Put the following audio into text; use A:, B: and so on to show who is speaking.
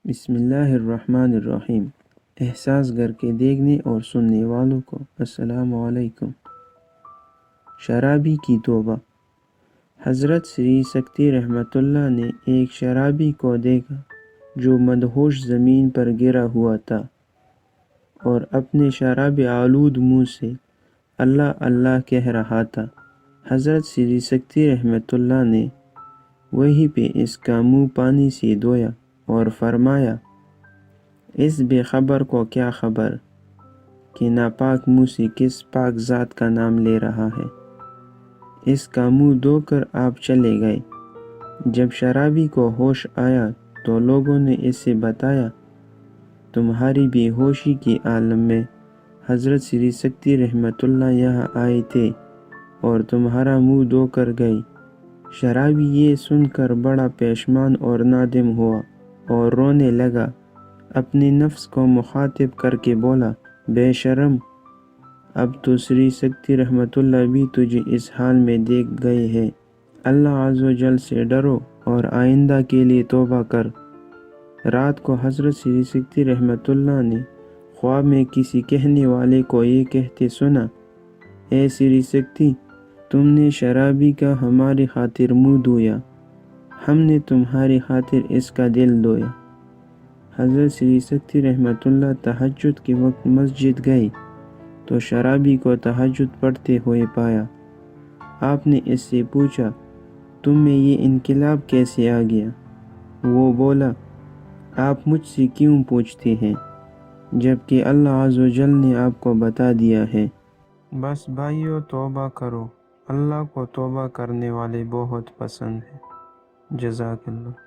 A: بسم اللہ الرحمن الرحیم۔ احساس گھر کے دیکھنے اور سننے والوں کو السلام علیکم۔ شرابی کی توبہ۔ حضرت سری سکتی رحمۃ اللہ نے ایک شرابی کو دیکھا جو مدہوش زمین پر گرا ہوا تھا اور اپنے شراب آلود منہ سے اللہ اللہ کہہ رہا تھا۔ حضرت سری سکتی رحمۃ اللہ نے وہیں پہ اس کا منہ پانی سے دھویا اور فرمایا، اس بے خبر کو کیا خبر کہ ناپاک منہ سے کس پاک ذات کا نام لے رہا ہے۔ اس کا منہ دھو کر آپ چلے گئے۔ جب شرابی کو ہوش آیا تو لوگوں نے اس سے بتایا، تمہاری بے ہوشی کے عالم میں حضرت سری سکتی رحمۃ اللہ یہاں آئے تھے اور تمہارا منہ دھو کر گئے۔ شرابی یہ سن کر بڑا پشیمان اور نادم ہوا اور رونے لگا۔ اپنے نفس کو مخاطب کر کے بولا، بے شرم، اب تو سری سکتی رحمۃ اللہ بھی تجھے اس حال میں دیکھ گئے ہیں۔ اللہ عز و جل سے ڈرو اور آئندہ کے لیے توبہ کر۔ رات کو حضرت سری سکتی رحمۃ اللہ نے خواب میں کسی کہنے والے کو یہ کہتے سنا، اے سری سکتی، تم نے شرابی کا ہماری خاطر منہ دھویا، ہم نے تمہاری خاطر اس کا دل دھویا۔ حضرت سری سکتی رحمۃ اللہ تہجد کے وقت مسجد گئے تو شرابی کو تہجد پڑھتے ہوئے پایا۔ آپ نے اس سے پوچھا، تم میں یہ انقلاب کیسے آ گیا؟ وہ بولا، آپ مجھ سے کیوں پوچھتے ہیں جبکہ اللہ عز و جل نے آپ کو بتا دیا ہے۔ بس بھائیو، توبہ کرو، اللہ کو توبہ کرنے والے بہت پسند ہیں۔ جزاک اللہ۔